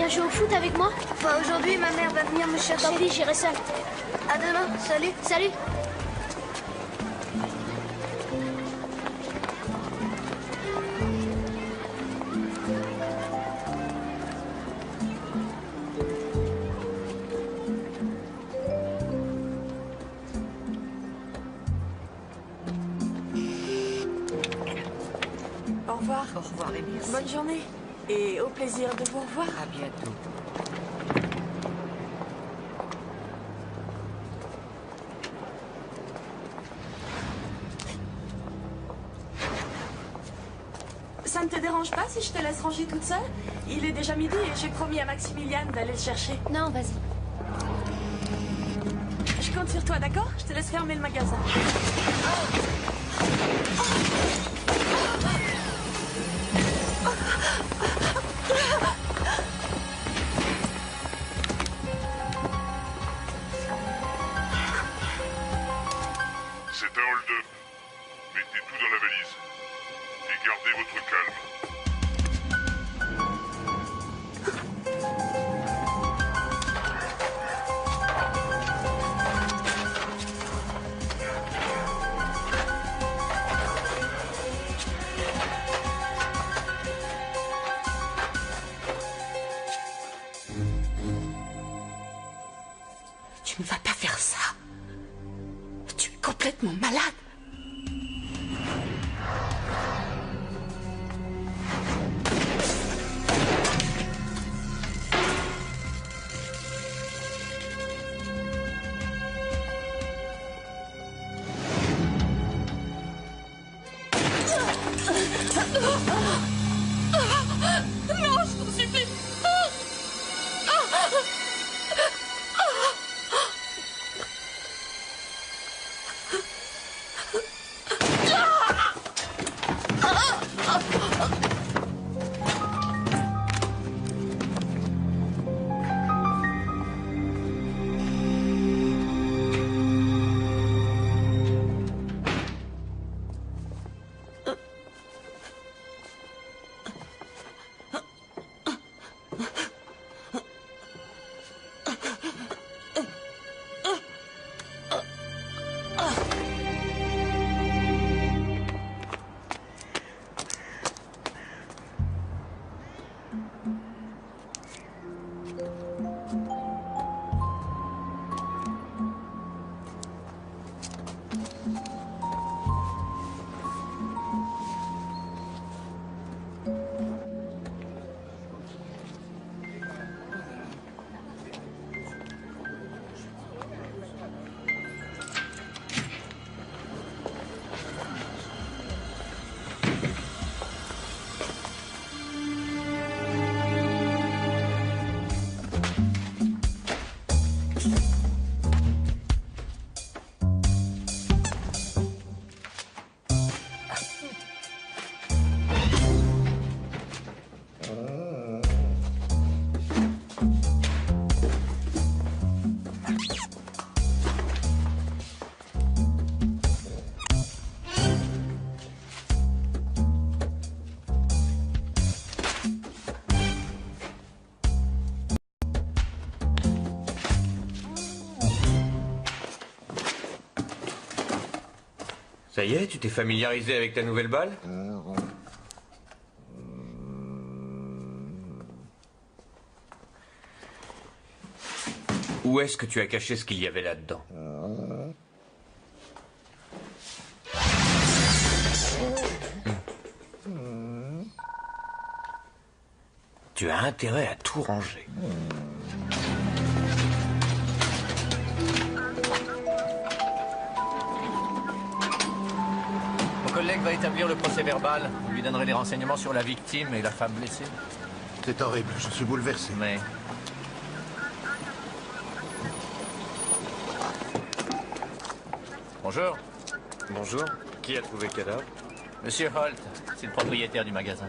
viens jouer au foot avec moi? Pas aujourd'hui, ma mère va venir me chercher. Tant pis, j'irai seule. À demain, salut. Salut. Au revoir. Au revoir et merci. Bonne journée. Et au plaisir de vous revoir. À bientôt. Ça ne te dérange pas si je te laisse ranger toute seule? Il est déjà midi et j'ai promis à Maximiliane d'aller le chercher. Non, vas-y. Je compte sur toi, d'accord? Je te laisse fermer le magasin. C'est un hold-up. Mettez tout dans la valise. Et gardez votre calme. Tu ne vas pas faire ça. Tu es complètement malade. Non, je t'en supplie. Ça y est, tu t'es familiarisé avec ta nouvelle balle? Où est-ce que tu as caché ce qu'il y avait là-dedans? Tu as intérêt à tout ranger. Mon collègue va établir le procès verbal. Vous lui donnerez des renseignements sur la victime et la femme blessée. C'est horrible, je suis bouleversé. Mais... Bonjour. Bonjour. Qui a trouvé le cadavre? Monsieur Holt, c'est le propriétaire du magasin.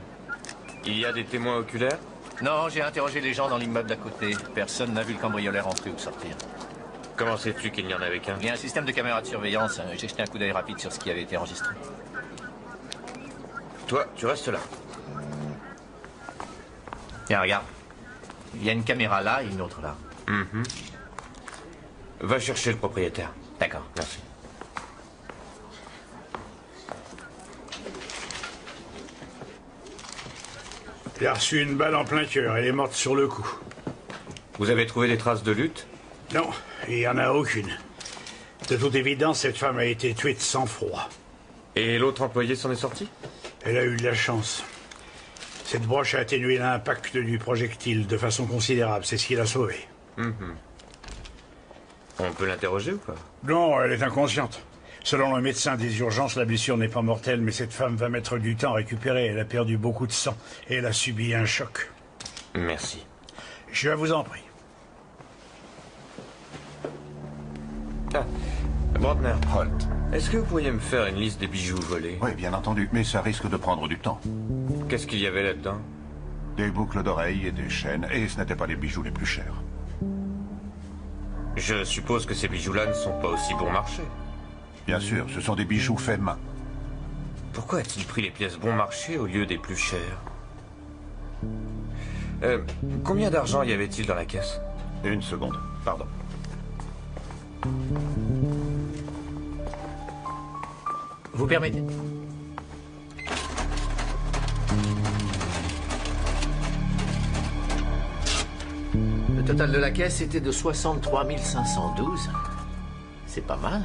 Il y a des témoins oculaires? Non, j'ai interrogé les gens dans l'immeuble d'à côté. Personne n'a vu le cambrioleur entrer ou sortir. Comment sais-tu qu'il n'y en avait qu'un? Il y a un système de caméra de surveillance. J'ai jeté un coup d'œil rapide sur ce qui avait été enregistré. Toi, tu restes là. Tiens, regarde. Il y a une caméra là et une autre là. Va chercher le propriétaire. D'accord. Merci. Il a reçu une balle en plein cœur. Elle est morte sur le coup. Vous avez trouvé des traces de lutte? Non, il n'y en a aucune. De toute évidence, cette femme a été tuée de sang-froid. Et l'autre employé s'en est sorti? Elle a eu de la chance. Cette broche a atténué l'impact du projectile de façon considérable. C'est ce qui l'a sauvée. On peut l'interroger ou pas? Non, elle est inconsciente. Selon le médecin des urgences, la blessure n'est pas mortelle, mais cette femme va mettre du temps à récupérer. Elle a perdu beaucoup de sang et elle a subi un choc. Merci. Je vous en prie. Ah, Brantner, Holt. est-ce que vous pourriez me faire une liste des bijoux volés? Oui, bien entendu, mais ça risque de prendre du temps. Qu'est-ce qu'il y avait là-dedans? Des boucles d'oreilles et des chaînes, et ce n'étaient pas les bijoux les plus chers. Je suppose que ces bijoux-là ne sont pas aussi bon marché. Bien sûr, ce sont des bijoux faits main. Pourquoi a-t-il pris les pièces bon marché au lieu des plus chères? Combien d'argent y avait-il dans la caisse? Une seconde, pardon. Vous permettez? Le total de la caisse était de 63 512. C'est pas mal.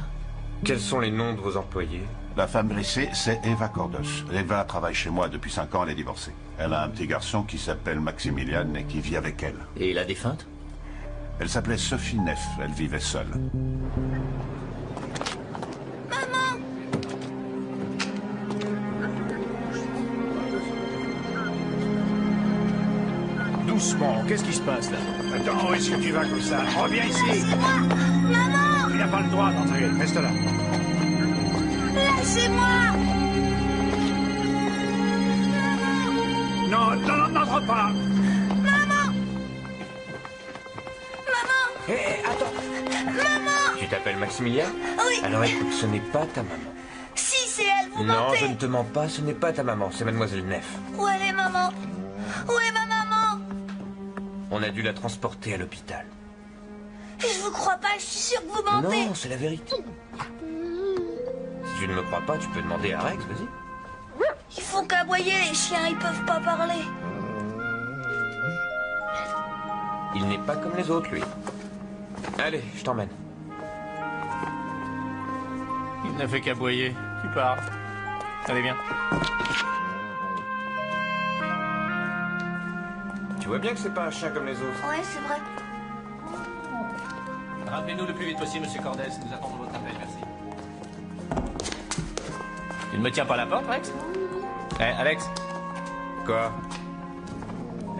Quels sont les noms de vos employés? La femme blessée, c'est Eva Cordos. Eva travaille chez moi depuis 5 ans, elle est divorcée. Elle a un petit garçon qui s'appelle Maximilian et qui vit avec elle. Et la défunte? Elle s'appelait Sophie Neff, elle vivait seule. Doucement, qu'est-ce qui se passe là? Attends, où est-ce que tu vas comme ça? Reviens ici! Laissez-moi! Maman! Tu n'as pas le droit d'entrer. Reste là. Laissez-moi! Non, non, n'entre pas! Maman! Hé, attends! Maman! Tu t'appelles Maximilien? Oui. Alors écoute, ce n'est pas ta maman. Si, c'est elle, vous Non, mentez! je ne te mens pas, ce n'est pas ta maman, c'est Mademoiselle Neff. Où elle est, maman? Où est ma maman? On a dû la transporter à l'hôpital. Je vous crois pas, je suis sûre que vous mentez! Non, c'est la vérité. Si tu ne me crois pas, tu peux demander à Rex, vas-y. Ils font qu'aboyer, les chiens, ils peuvent pas parler. Il n'est pas comme les autres, lui. Allez, je t'emmène. Il n'a fait qu'aboyer. Tu pars. Allez, viens. Tu vois bien que c'est pas un chien comme les autres. Ouais, c'est vrai. Rappelez-nous le plus vite possible, monsieur Cordes. Nous attendons votre appel, merci. Tu ne me tiens pas la porte, Rex? Eh, Alex? Quoi?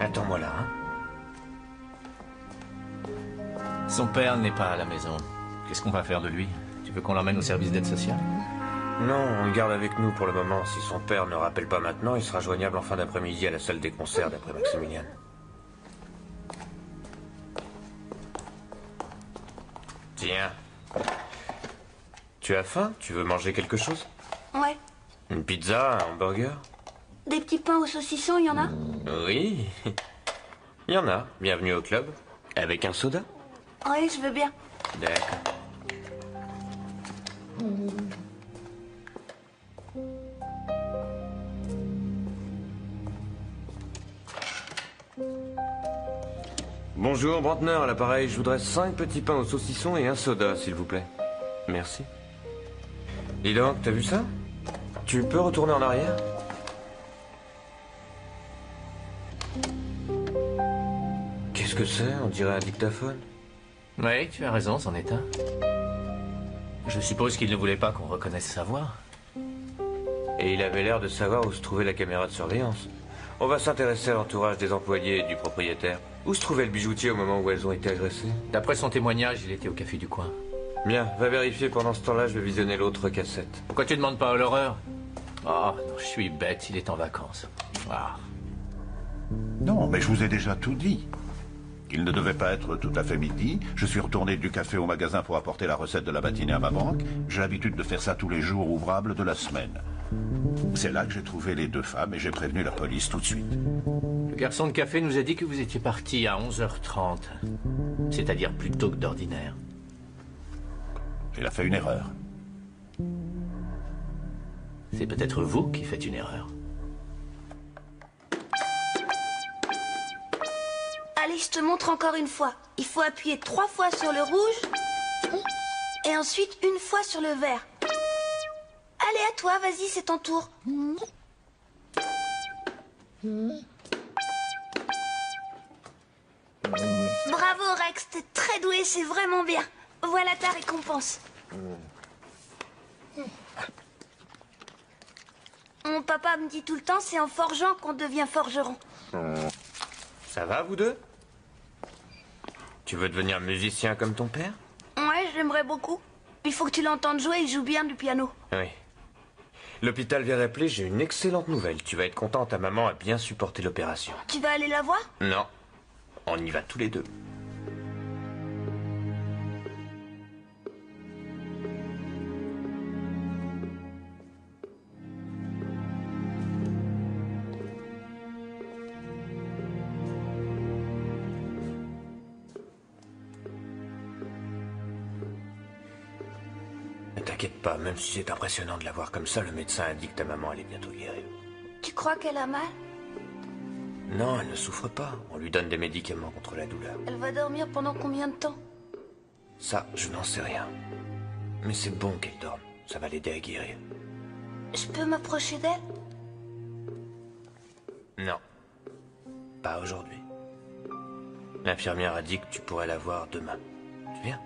Attends-moi là, hein. Son père n'est pas à la maison. Qu'est-ce qu'on va faire de lui? Tu veux qu'on l'emmène au service d'aide sociale? Non, on le garde avec nous pour le moment. Si son père ne rappelle pas maintenant, il sera joignable en fin d'après-midi à la salle des concerts, d'après Maximilian. Tiens. Tu as faim? Tu veux manger quelque chose? Ouais. Une pizza, un hamburger? Des petits pains au saucisson, il y en a? Oui. Il y en a. Bienvenue au club. Avec un soda? Oui, je veux bien. D'accord. Bonjour, Brantner à l'appareil. Je voudrais 5 petits pains au saucisson et un soda, s'il vous plaît. Merci. Dis donc, t'as vu ça? Tu peux retourner en arrière? Qu'est-ce que c'est? On dirait un dictaphone. Oui, tu as raison, c'en est un. Je suppose qu'il ne voulait pas qu'on reconnaisse sa voix. Et il avait l'air de savoir où se trouvait la caméra de surveillance. On va s'intéresser à l'entourage des employés et du propriétaire. Où se trouvait le bijoutier au moment où elles ont été agressées? D'après son témoignage, il était au café du coin. Bien, va vérifier pendant ce temps-là, je vais visionner l'autre cassette. Pourquoi tu ne demandes pas à l'horreur? Oh, non, je suis bête, il est en vacances. Ah. Non, mais je vous ai déjà tout dit. Il ne devait pas être tout à fait midi. Je suis retourné du café au magasin pour apporter la recette de la matinée à ma banque. J'ai l'habitude de faire ça tous les jours ouvrables de la semaine. C'est là que j'ai trouvé les deux femmes et j'ai prévenu la police tout de suite. Le garçon de café nous a dit que vous étiez parti à 11h30. C'est-à-dire plus tôt que d'ordinaire. Il a fait une erreur. C'est peut-être vous qui faites une erreur. Allez, je te montre encore une fois. Il faut appuyer 3 fois sur le rouge et ensuite une fois sur le vert. Allez, à toi, vas-y, c'est ton tour. Bravo, Rex, t'es très doué, c'est vraiment bien. Voilà ta récompense. Mon papa me dit tout le temps, c'est en forgeant qu'on devient forgeron. Ça va, vous deux? Tu veux devenir musicien comme ton père? Ouais, j'aimerais beaucoup. Il faut que tu l'entendes jouer, il joue bien du piano. Oui. L'hôpital vient d'appeler, j'ai une excellente nouvelle. Tu vas être content, ta maman a bien supporté l'opération. Tu vas aller la voir? Non. On y va tous les deux. Ne t'inquiète pas, même si c'est impressionnant de la voir comme ça, le médecin a dit que ta maman allait bientôt guérir. Tu crois qu'elle a mal? Non, elle ne souffre pas. On lui donne des médicaments contre la douleur. Elle va dormir pendant combien de temps? Ça, je n'en sais rien. Mais c'est bon qu'elle dorme. Ça va l'aider à guérir. Je peux m'approcher d'elle? Non. Pas aujourd'hui. L'infirmière a dit que tu pourrais la voir demain. Tu viens?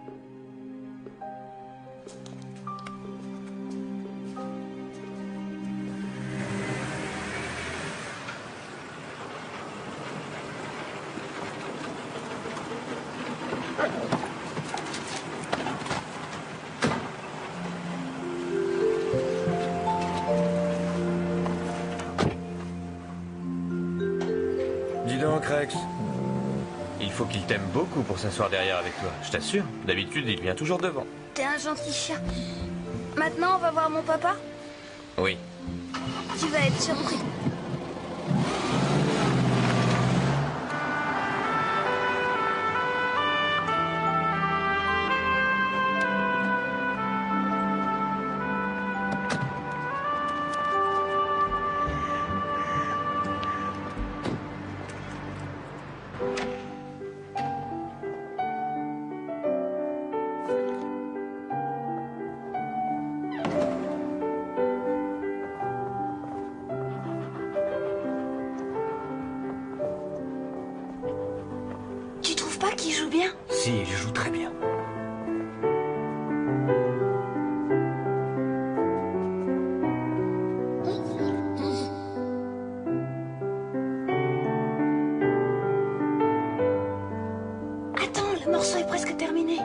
Dis donc, Rex. Il faut qu'il t'aime beaucoup pour s'asseoir derrière avec toi. Je t'assure. D'habitude, il vient toujours devant. T'es un gentil chien. Maintenant, on va voir mon papa? Oui. Tu vas être surpris. Tu trouves pas qu'il joue bien? Si, il joue très bien. Attends, le morceau est presque terminé.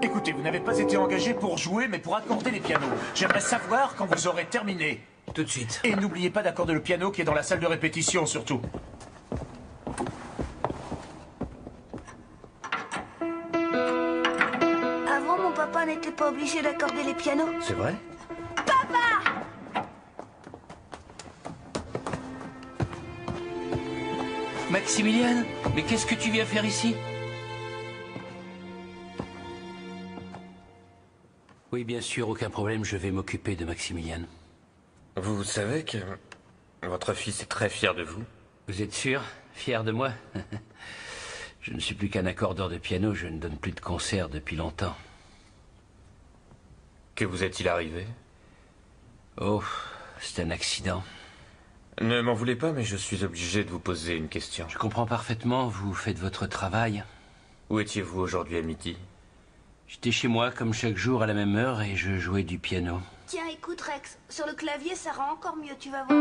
Écoutez, vous n'avez pas été engagé pour jouer, mais pour accorder les pianos. J'aimerais savoir quand vous aurez terminé. Tout de suite. Et n'oubliez pas d'accorder le piano qui est dans la salle de répétition, surtout. Avant, mon papa n'était pas obligé d'accorder les pianos. C'est vrai? Maximilian, mais qu'est-ce que tu viens faire ici? Oui, bien sûr, aucun problème, je vais m'occuper de Maximilian. Vous savez que votre fils est très fier de vous? Vous êtes sûr? Fier de moi? Je ne suis plus qu'un accordeur de piano, je ne donne plus de concerts depuis longtemps. Que vous est-il arrivé? Oh, c'est un accident. Ne m'en voulez pas, mais je suis obligé de vous poser une question. Je comprends parfaitement, vous faites votre travail. Où étiez-vous aujourd'hui à midi? J'étais chez moi, comme chaque jour, à la même heure, et je jouais du piano. Tiens, écoute, Rex. Sur le clavier, ça rend encore mieux, tu vas voir.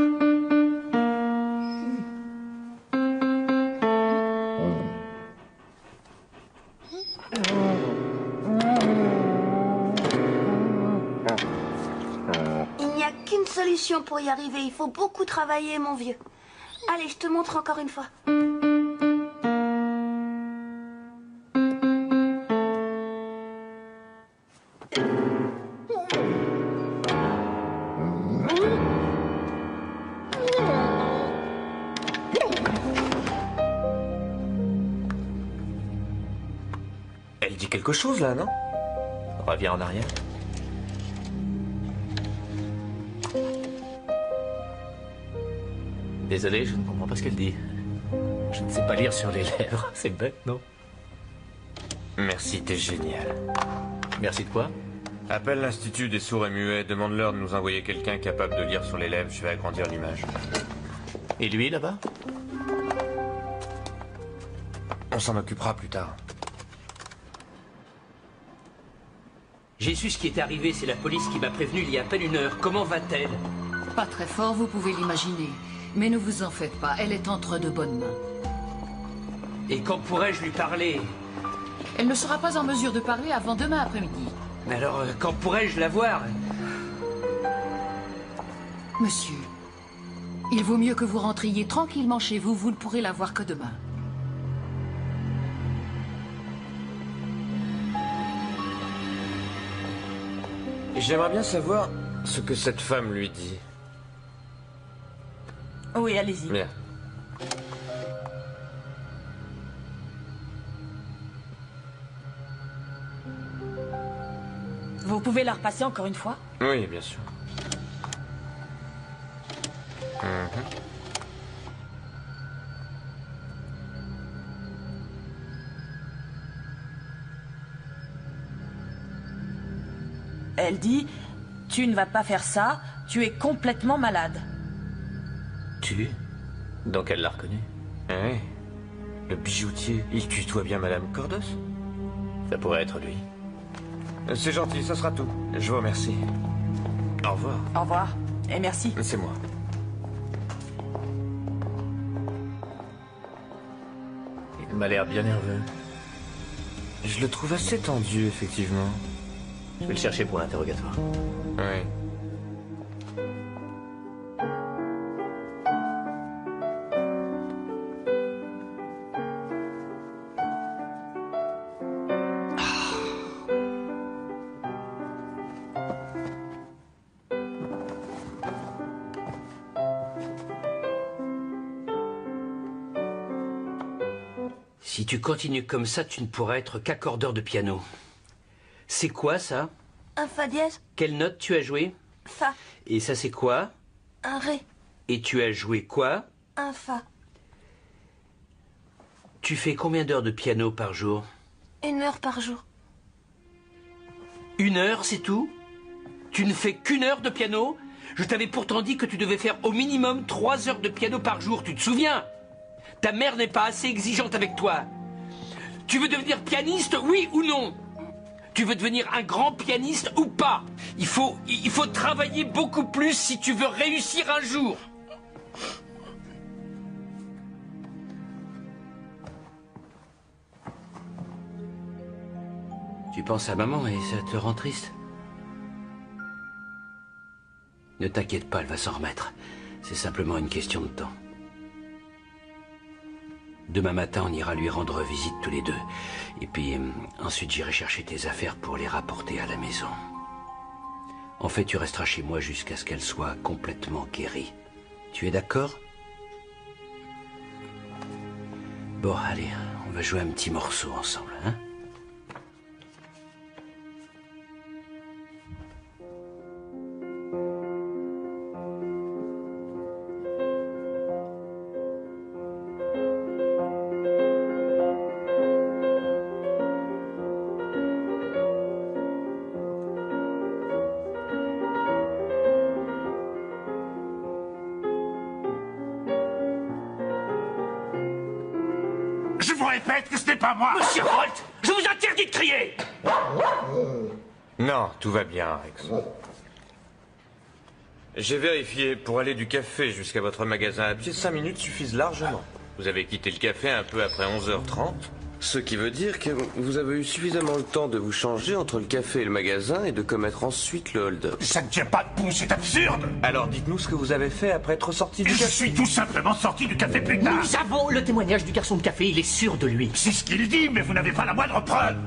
Il n'y a qu'une solution solution pour y arriver. Il faut beaucoup travailler, mon vieux. Allez, je te montre encore une fois. Elle dit quelque chose, là, non? Reviens en arrière. Désolé, je ne comprends pas ce qu'elle dit. Je ne sais pas lire sur les lèvres. C'est bête, non? Merci, t'es génial. Merci de quoi? Appelle l'Institut des sourds et muets, demande-leur de nous envoyer quelqu'un capable de lire sur les lèvres, je vais agrandir l'image. Et lui, là-bas? On s'en occupera plus tard. J'ai su ce qui est arrivé, c'est la police qui m'a prévenu il y a à peine une heure. Comment va-t-elle? Pas très fort, vous pouvez l'imaginer. Mais ne vous en faites pas, elle est entre de bonnes mains. Et quand pourrais-je lui parler? Elle ne sera pas en mesure de parler avant demain après-midi. Mais alors, quand pourrais-je la voir? Monsieur, il vaut mieux que vous rentriez tranquillement chez vous, vous ne pourrez la voir que demain. J'aimerais bien savoir ce que cette femme lui dit. Oui, allez-y. Bien. Vous pouvez la repasser encore une fois? Oui, bien sûr. Elle dit, tu ne vas pas faire ça, tu es complètement malade. Tu? Donc elle l'a reconnu? Oui. Le bijoutier, il tutoie bien Madame Cordos? Ça pourrait être lui. C'est gentil, ça sera tout. Je vous remercie. Au revoir. Au revoir, et merci. C'est moi. Il m'a l'air bien nerveux. Je le trouve assez tendu, effectivement. Je vais le chercher pour l'interrogatoire. Oui. Si tu continues comme ça, tu ne pourras être qu'accordeur de piano. C'est quoi, ça? Un fa dièse. Quelle note tu as joué? Fa. Et ça, c'est quoi? Un ré. Et tu as joué quoi? Un fa. Tu fais combien d'heures de piano par jour? 1 heure par jour. 1 heure, c'est tout? Tu ne fais qu'1 heure de piano? Je t'avais pourtant dit que tu devais faire au minimum 3 heures de piano par jour, tu te souviens? Ta mère n'est pas assez exigeante avec toi. Tu veux devenir pianiste, oui ou non? Tu veux devenir un grand pianiste ou pas? Il faut travailler beaucoup plus si tu veux réussir un jour. Tu penses à maman et ça te rend triste? Ne t'inquiète pas, elle va s'en remettre. C'est simplement une question de temps. Demain matin, on ira lui rendre visite tous les deux. Et puis, ensuite, j'irai chercher tes affaires pour les rapporter à la maison. En fait, tu resteras chez moi jusqu'à ce qu'elle soit complètement guérie. Tu es d'accord? Bon, allez, on va jouer un petit morceau ensemble, hein? Je vous répète que ce n'est pas moi. Monsieur Holt, je vous interdis de crier! Non, tout va bien, Rex. J'ai vérifié. Pour aller du café jusqu'à votre magasin à pied, 5 minutes suffisent largement. Vous avez quitté le café un peu après 11h30. Ce qui veut dire que vous avez eu suffisamment le temps de vous changer entre le café et le magasin et de commettre ensuite le hold-up. Ça ne tient pas debout, c'est absurde. Alors dites-nous ce que vous avez fait après être sorti du Je café. suis tout simplement sorti du café plus tard. Nous avons le témoignage du garçon de café, il est sûr de lui. C'est ce qu'il dit, mais vous n'avez pas la moindre preuve.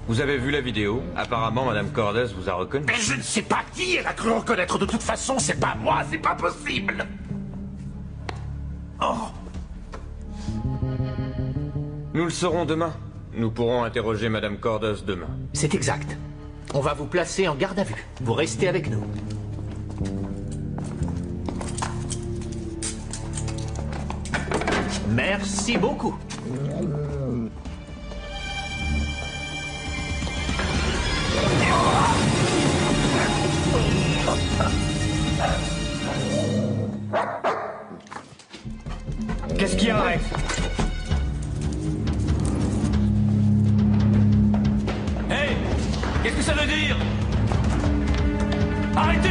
Vous avez vu la vidéo. Apparemment, Madame Cordes vous a reconnu. Mais je ne sais pas qui elle a cru reconnaître. De toute façon, c'est pas moi, c'est pas possible. Oh. Nous le saurons demain. Nous pourrons interroger Madame Cordes demain. C'est exact. On va vous placer en garde à vue. Vous restez avec nous. Merci beaucoup. Qu'est-ce qu'il y a, Rex? Hey! Qu'est-ce que ça veut dire? Arrêtez!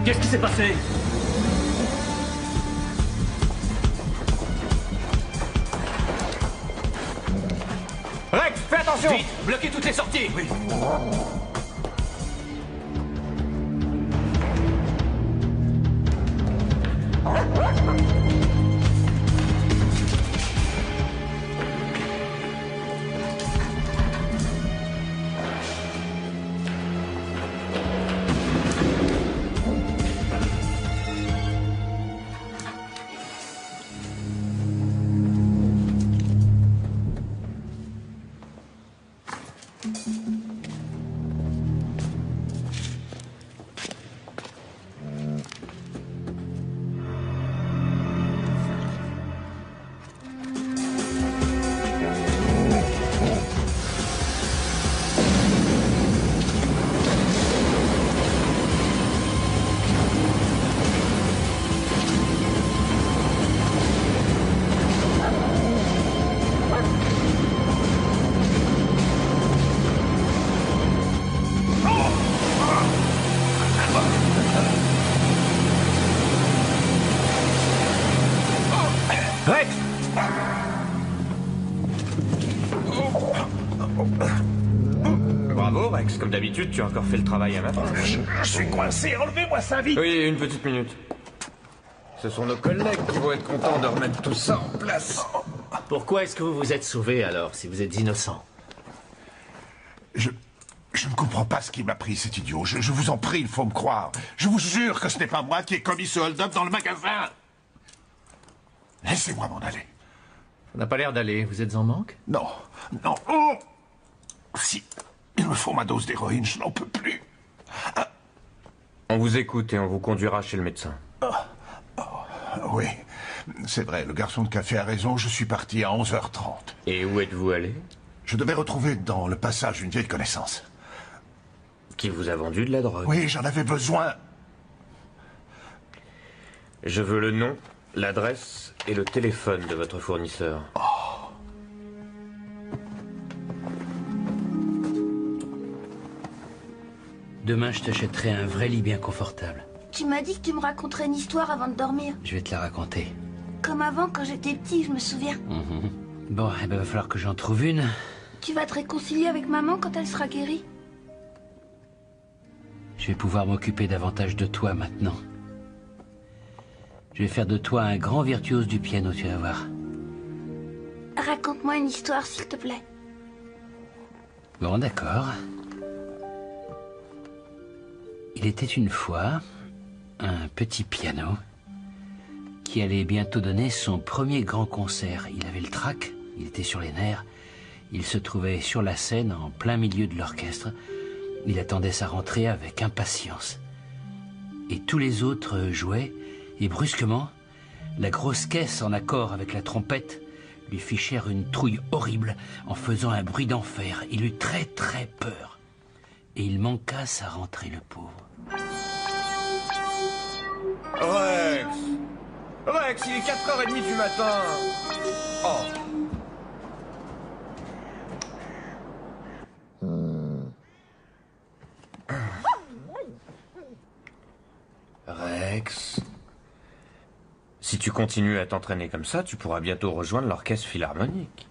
Qu'est-ce qui s'est passé? Rex, fais attention! Vite, bloquez toutes les sorties! Oui. Rex! Bravo, Rex. Comme d'habitude, tu as encore fait le travail à ma place. Je suis coincé, enlevez-moi ça vite. Oui, une petite minute. Ce sont nos collègues qui vont être contents de remettre tout ça en place. Pourquoi est-ce que vous vous êtes sauvé alors, si vous êtes innocent? Je ne comprends pas ce qui m'a pris, cet idiot. Je vous en prie, il faut me croire. Je vous jure que ce n'est pas moi qui ai commis ce hold-up dans le magasin. Laissez-moi m'en aller. Ça n'a pas l'air d'aller. Vous êtes en manque? Non, non. Oh, si, il me faut ma dose d'héroïne, je n'en peux plus. On vous écoute et on vous conduira chez le médecin. Oui, c'est vrai, le garçon de café a raison, je suis parti à 11h30. Et où êtes-vous allé? Je devais retrouver dans le passage une vieille connaissance. Qui vous a vendu de la drogue? Oui, j'en avais besoin. Je veux le nom, l'adresse et le téléphone de votre fournisseur. Demain, je t'achèterai un vrai lit bien confortable. Tu m'as dit que tu me raconterais une histoire avant de dormir. Je vais te la raconter. Comme avant, quand j'étais petit, je me souviens. Bon, eh ben, va falloir que j'en trouve une. Tu vas te réconcilier avec maman quand elle sera guérie? Je vais pouvoir m'occuper davantage de toi maintenant. Je vais faire de toi un grand virtuose du piano, tu vas voir. Raconte-moi une histoire, s'il te plaît. Bon, d'accord. Il était une fois un petit piano qui allait bientôt donner son premier grand concert. Il avait le trac, il était sur les nerfs. Il se trouvait sur la scène, en plein milieu de l'orchestre. Il attendait sa rentrée avec impatience. Et tous les autres jouaient, et brusquement, la grosse caisse en accord avec la trompette lui fichèrent une trouille horrible en faisant un bruit d'enfer. Il eut très très peur. Et il manqua sa rentrée, le pauvre. Rex! Rex, il est 4h30 du matin! Oh! Rex... Si tu continues à t'entraîner comme ça, tu pourras bientôt rejoindre l'orchestre philharmonique.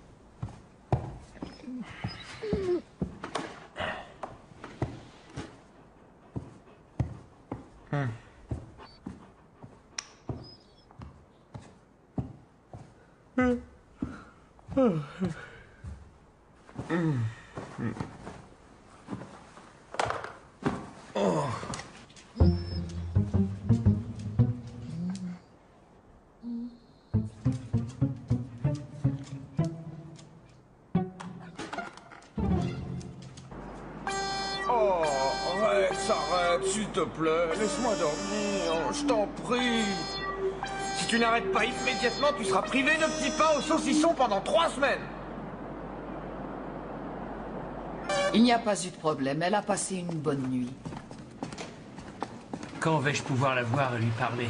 Oh, Rex, arrête, s'il te plaît. Laisse-moi dormir, je t'en prie. Si tu n'arrêtes pas immédiatement, tu seras privé de petits pains au saucisson pendant 3 semaines. Il n'y a pas eu de problème. Elle a passé une bonne nuit. Quand vais-je pouvoir la voir et lui parler?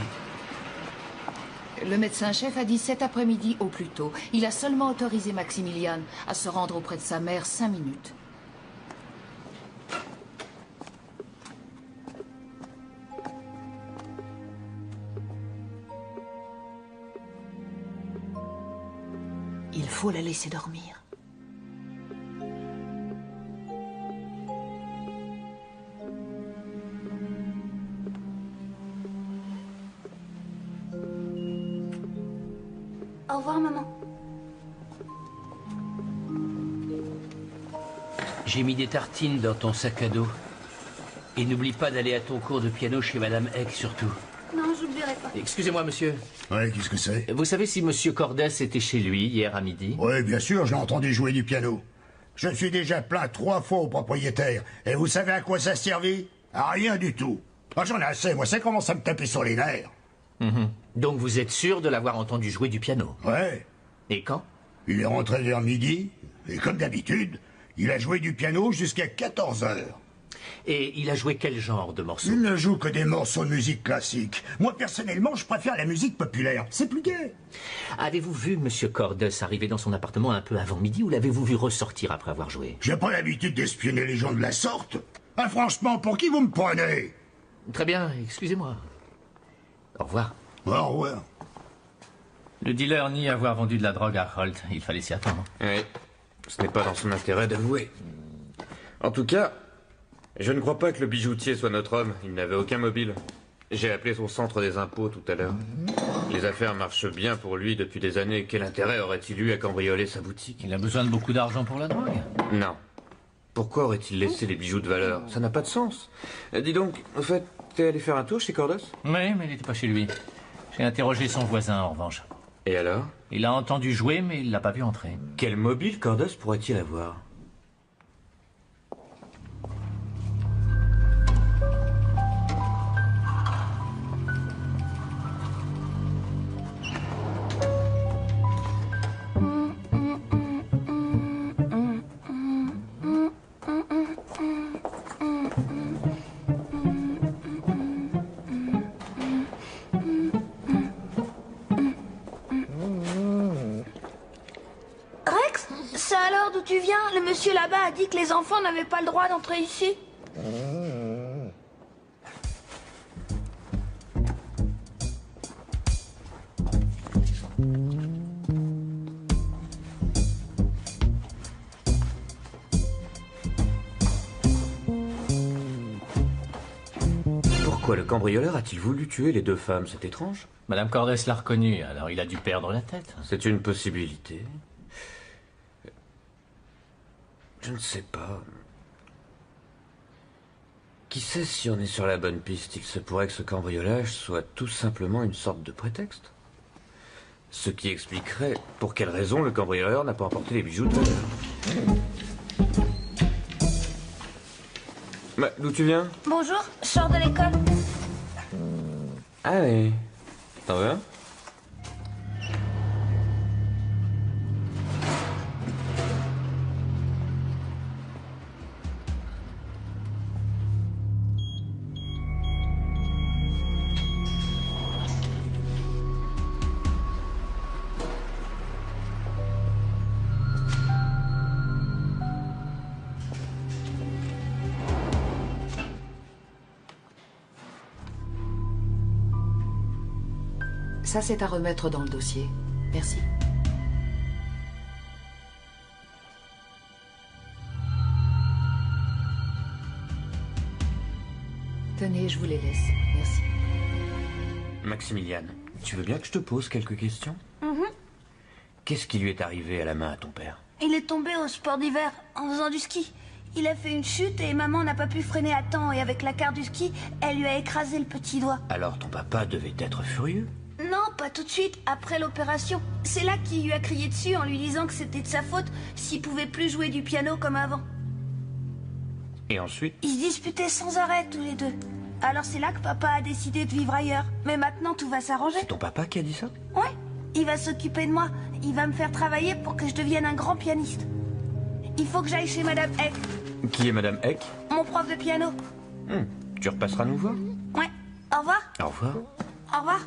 Le médecin-chef a dit cet après-midi au plus tôt. Il a seulement autorisé Maximilian à se rendre auprès de sa mère 5 minutes. Il faut la laisser dormir. Au revoir, maman. J'ai mis des tartines dans ton sac à dos. Et n'oublie pas d'aller à ton cours de piano chez Madame Eck, surtout. Non, j'oublierai pas. Excusez-moi, monsieur. Ouais, qu'est-ce que c'est? Vous savez si monsieur Cordes était chez lui hier à midi? Oui, bien sûr, j'ai entendu jouer du piano. Je me suis déjà plaint 3 fois au propriétaire. Et vous savez à quoi ça servait? À rien du tout. Moi, j'en ai assez, moi, ça commence à me taper sur les nerfs. Donc vous êtes sûr de l'avoir entendu jouer du piano? Ouais. Et quand? Il est rentré vers midi, et comme d'habitude, il a joué du piano jusqu'à 14 heures. Et il a joué quel genre de morceaux? Il ne joue que des morceaux de musique classique. Moi, personnellement, je préfère la musique populaire. C'est plus gai. Avez-vous vu monsieur Cordes arriver dans son appartement un peu avant midi ou l'avez-vous vu ressortir après avoir joué? J'ai pas l'habitude d'espionner les gens de la sorte. Ah, franchement, pour qui vous me prenez? Très bien, excusez-moi. Au revoir. Au revoir. Le dealer nie avoir vendu de la drogue à Holt. Il fallait s'y attendre. Oui, ce n'est pas dans son intérêt d'avouer. En tout cas, je ne crois pas que le bijoutier soit notre homme. Il n'avait aucun mobile. J'ai appelé son centre des impôts tout à l'heure. Les affaires marchent bien pour lui depuis des années. Quel intérêt aurait-il eu à cambrioler sa boutique? Il a besoin de beaucoup d'argent pour la drogue? Non. Pourquoi aurait-il laissé les bijoux de valeur? Ça n'a pas de sens. Dis donc, au fait, t'es allé faire un tour chez Cordes? Oui, mais il n'était pas chez lui. J'ai interrogé son voisin, en revanche. Et alors? Il a entendu jouer, mais il l'a pas vu entrer. Quel mobile Cordes pourrait-il avoir? Rex, c'est alors d'où tu viens? Le monsieur là-bas a dit que les enfants n'avaient pas le droit d'entrer ici. Pourquoi le cambrioleur a-t-il voulu tuer les 2 femmes? C'est étrange. Madame Cordes l'a reconnu, alors il a dû perdre la tête. C'est une possibilité. Je ne sais pas. Qui sait si on est sur la bonne piste? Il se pourrait que ce cambriolage soit tout simplement une sorte de prétexte. Ce qui expliquerait pour quelle raison le cambrioleur n'a pas emporté les bijoux de valeur. Bah, d'où tu viens? Bonjour, je sors de l'école. Allez. T'en veux un? Ça, c'est à remettre dans le dossier. Merci. Tenez, je vous les laisse. Merci. Maximiliane, tu veux bien que je te pose quelques questions? Qu'est-ce qui lui est arrivé à la main à ton père? Il est tombé au sport d'hiver en faisant du ski. Il a fait une chute et maman n'a pas pu freiner à temps et avec la carte du ski, elle lui a écrasé le petit doigt. Alors ton papa devait être furieux? Non, pas tout de suite, après l'opération. C'est là qu'il lui a crié dessus en lui disant que c'était de sa faute s'il pouvait plus jouer du piano comme avant. Et ensuite? Ils se disputaient sans arrêt tous les deux. Alors c'est là que papa a décidé de vivre ailleurs. Mais maintenant tout va s'arranger. C'est ton papa qui a dit ça? Ouais, il va s'occuper de moi. Il va me faire travailler pour que je devienne un grand pianiste. Il faut que j'aille chez Madame Eck. Qui est Madame Eck? Mon prof de piano. Tu repasseras nous voir? Ouais, au revoir. Au revoir. Au revoir.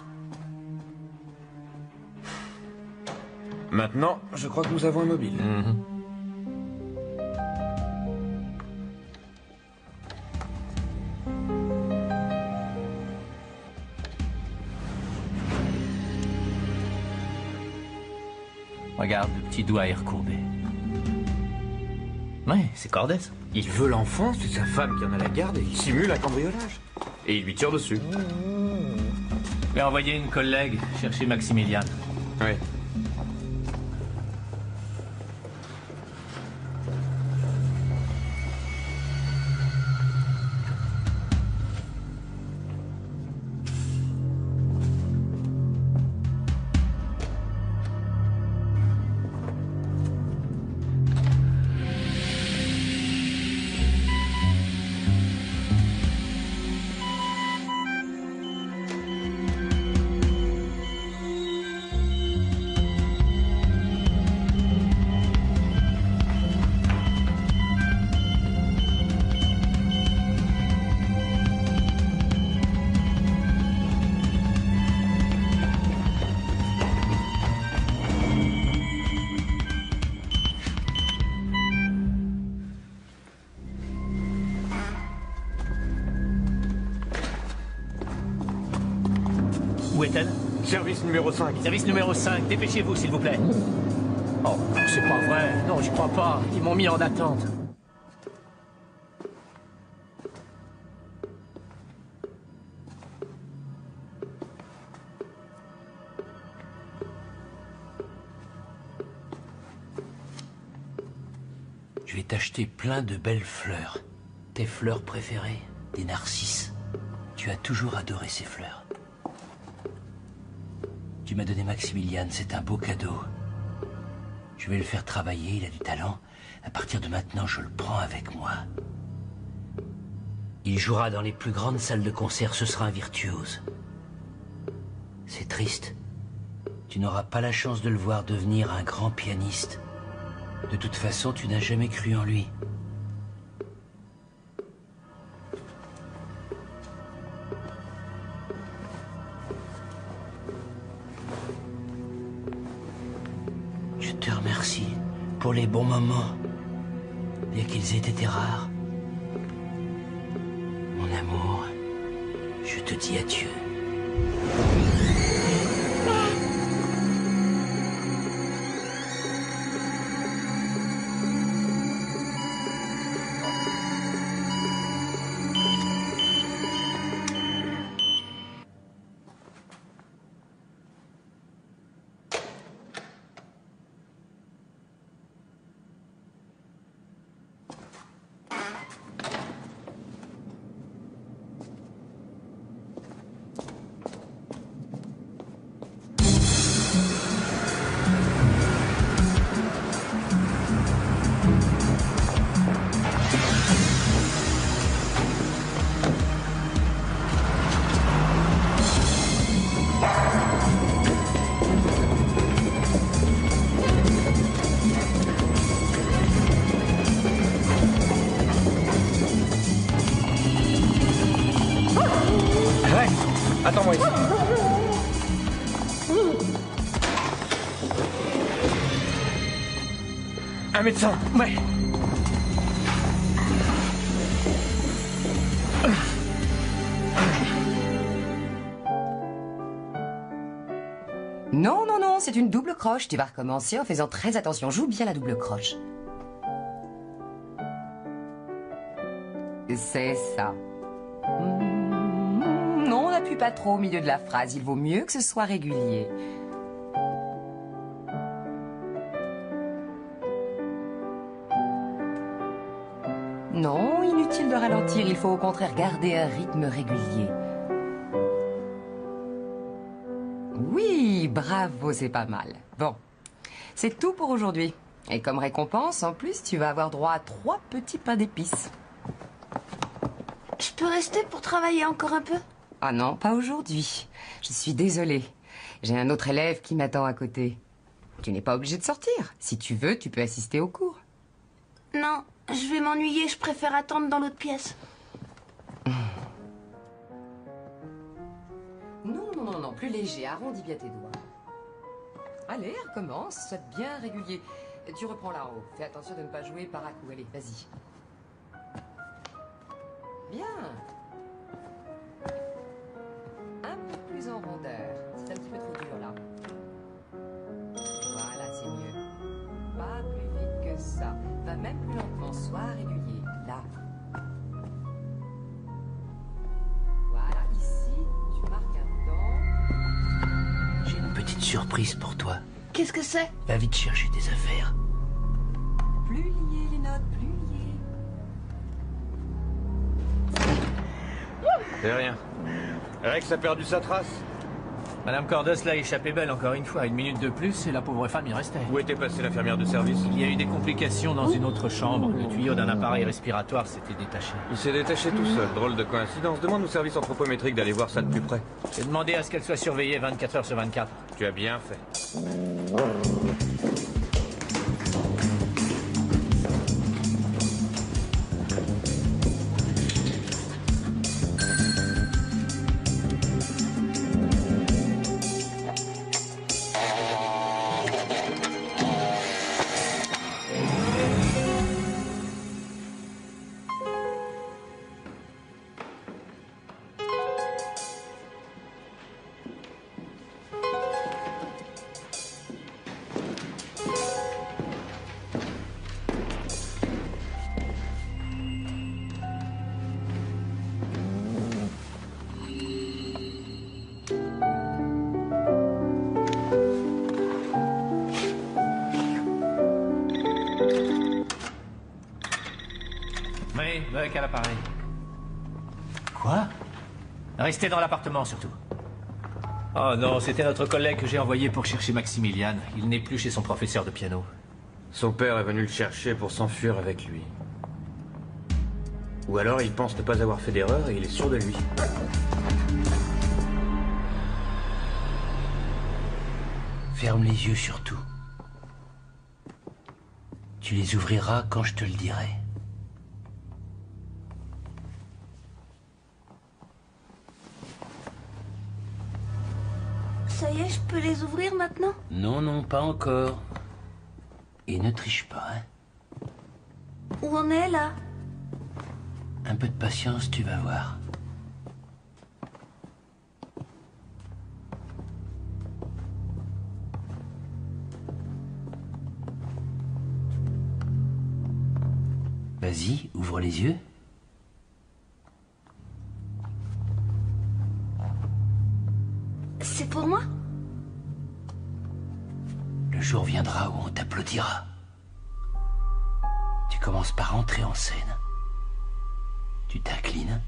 Maintenant, je crois que nous avons un mobile. Regarde, le petit doigt est recourbé. Ouais, c'est Cordes. Il veut l'enfant, c'est sa femme qui en a la garde et il simule un cambriolage. Et il lui tire dessus. Je vais envoyer une collègue chercher Maximilian. Oui. Où est-elle? Service numéro 5. Service numéro 5, dépêchez-vous, s'il vous plaît. Oh, c'est pas vrai. Non, j'y crois pas. Ils m'ont mis en attente. Je vais t'acheter plein de belles fleurs. Tes fleurs préférées, des narcisses. Tu as toujours adoré ces fleurs. Tu m'as donné Maximilian, c'est un beau cadeau. Je vais le faire travailler, il a du talent. À partir de maintenant, je le prends avec moi. Il jouera dans les plus grandes salles de concert, ce sera un virtuose. C'est triste. Tu n'auras pas la chance de le voir devenir un grand pianiste. De toute façon, tu n'as jamais cru en lui. Je te remercie pour les bons moments, bien qu'ils aient été rares. Mon amour, je te dis adieu. Attends-moi ici. Un médecin. Ouais. c'est une double croche. Tu vas recommencer en faisant très attention. Joue bien la double croche. C'est ça. Non, n'appuie pas trop au milieu de la phrase. Il vaut mieux que ce soit régulier. Non, inutile de ralentir. Il faut au contraire garder un rythme régulier. Oui, bravo, c'est pas mal. Bon, c'est tout pour aujourd'hui. Et comme récompense, en plus, tu vas avoir droit à 3 petits pains d'épices. Je peux rester pour travailler encore un peu? Ah non, pas aujourd'hui. Je suis désolée. J'ai un autre élève qui m'attend à côté. Tu n'es pas obligé de sortir. Si tu veux, tu peux assister au cours. Non, je vais m'ennuyer. Je préfère attendre dans l'autre pièce. Non, plus léger. Arrondis bien tes doigts. Allez, recommence. Sois bien régulier. Tu reprends là-haut. Fais attention de ne pas jouer par à coup. Allez, vas-y. Bien. Un peu plus en rondeur. C'est un petit peu trop dur là. Voilà, c'est mieux. Pas plus vite que ça. Va même plus lentement. Sois régulier. Là. Voilà, ici, tu marques un temps. J'ai une petite surprise pour toi. Qu'est-ce que c'est? Va vite chercher tes affaires. Plus lié les notes, plus lié. C'est rien. Rex a perdu sa trace. Madame Cordos l'a échappé belle encore une fois. 1 minute de plus et la pauvre femme y restait. Où était passée l'infirmière de service? Il y a eu des complications dans une autre chambre. Le tuyau d'un appareil respiratoire s'était détaché. Il s'est détaché tout seul. Drôle de coïncidence. Demande au service anthropométrique d'aller voir ça de plus près. J'ai demandé à ce qu'elle soit surveillée 24 heures sur 24. Tu as bien fait. Oui, Buck à l'appareil. Quoi? Restez dans l'appartement surtout. Oh non, c'était notre collègue que j'ai envoyé pour chercher Maximilian. Il n'est plus chez son professeur de piano. Son père est venu le chercher pour s'enfuir avec lui. Ou alors il pense ne pas avoir fait d'erreur et il est sûr de lui. Ferme les yeux surtout. Tu les ouvriras quand je te le dirai. Ça y est, je peux les ouvrir maintenant? Non, non, pas encore. Et ne triche pas, hein. Où on est, là? Un peu de patience, tu vas voir. Vas-y, ouvre les yeux. C'est pour moi? Le jour viendra où on t'applaudira. Tu commences par entrer en scène. Tu t'inclines.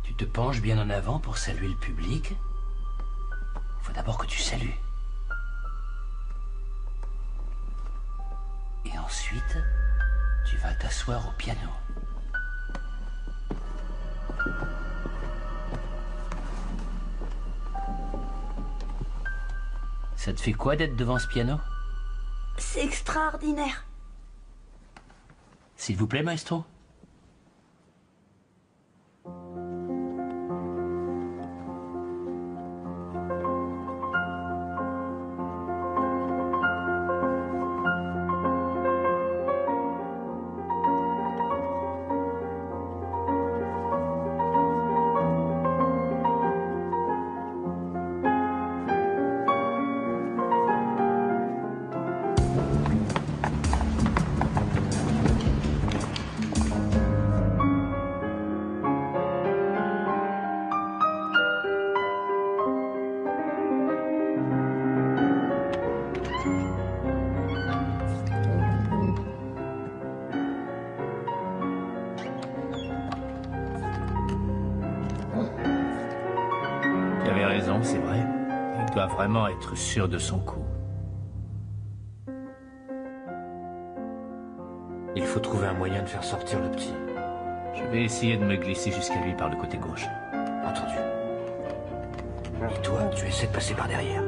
Tu te penches bien en avant pour saluer le public. Il faut d'abord que tu salues. Et ensuite, tu vas t'asseoir au piano. Ça te fait quoi d'être devant ce piano? C'est extraordinaire. S'il vous plaît, maestro. raison, c'est vrai. Il doit vraiment être sûr de son coup. Il faut trouver un moyen de faire sortir le petit. Je vais essayer de me glisser jusqu'à lui par le côté gauche. Entendu. Et toi, tu essaies de passer par derrière.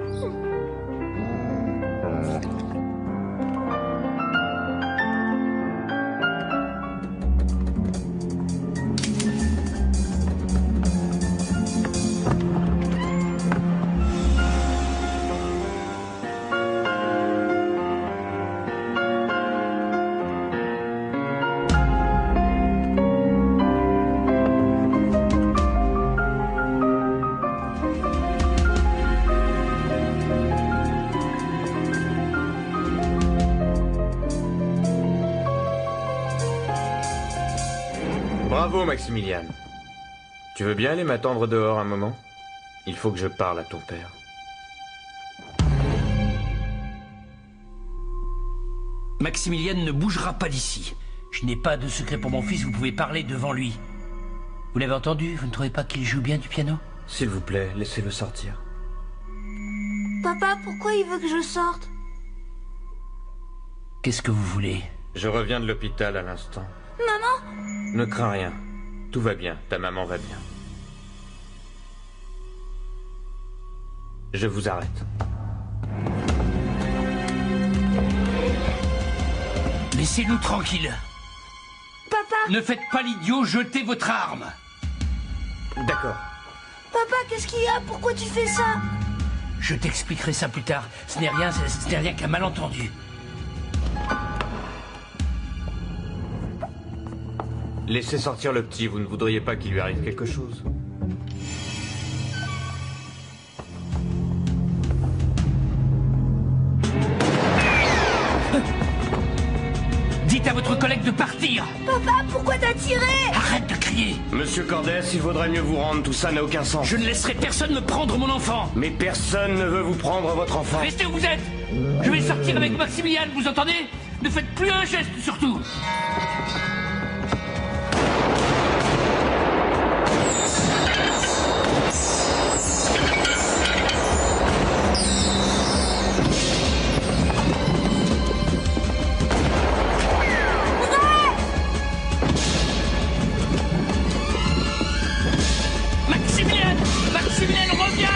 Bravo, Maximilian. Tu veux bien aller m'attendre dehors un moment? Il faut que je parle à ton père. Maximilian ne bougera pas d'ici. Je n'ai pas de secret pour mon fils, vous pouvez parler devant lui. Vous l'avez entendu? Vous ne trouvez pas qu'il joue bien du piano? S'il vous plaît, laissez-le sortir. Papa, pourquoi il veut que je sorte? Qu'est-ce que vous voulez? Je reviens de l'hôpital à l'instant. Maman? Ne crains rien. Tout va bien, ta maman va bien. Je vous arrête. Laissez-nous tranquilles. Papa? Ne faites pas l'idiot, jetez votre arme. D'accord. Papa, qu'est-ce qu'il y a? Pourquoi tu fais ça? Je t'expliquerai ça plus tard. Ce n'est rien qu'un malentendu. Laissez sortir le petit, vous ne voudriez pas qu'il lui arrive quelque chose? Dites à votre collègue de partir. Papa, pourquoi t'as tiré? Arrête de crier. Monsieur Cordes, il vaudrait mieux vous rendre, tout ça n'a aucun sens. Je ne laisserai personne me prendre mon enfant. Mais personne ne veut vous prendre votre enfant. Restez où vous êtes. Je vais sortir avec Maximilian, vous entendez? Ne faites plus un geste, surtout. Maximilian, reviens!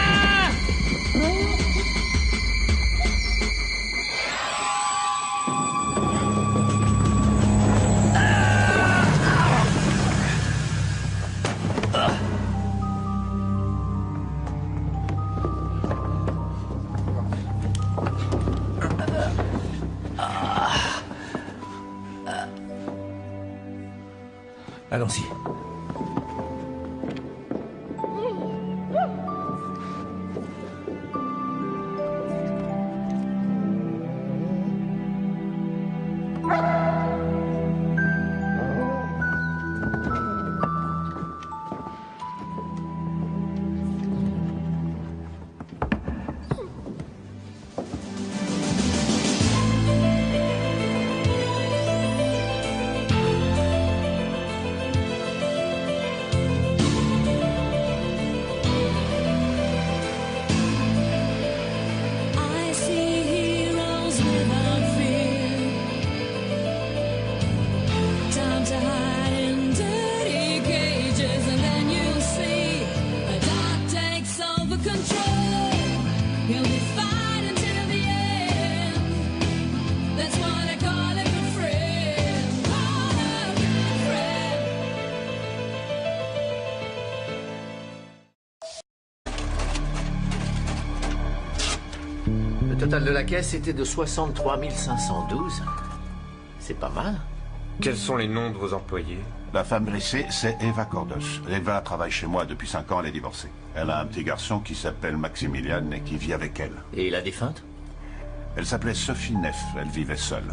Allons-y. Le total de la caisse était de 63 512. C'est pas mal. Quels sont les noms de vos employés? La femme blessée, c'est Eva Cordos. Eva travaille chez moi depuis 5 ans, elle est divorcée. Elle a un petit garçon qui s'appelle Maximilian et qui vit avec elle. Et la défunte? Elle s'appelait Sophie Neff, elle vivait seule.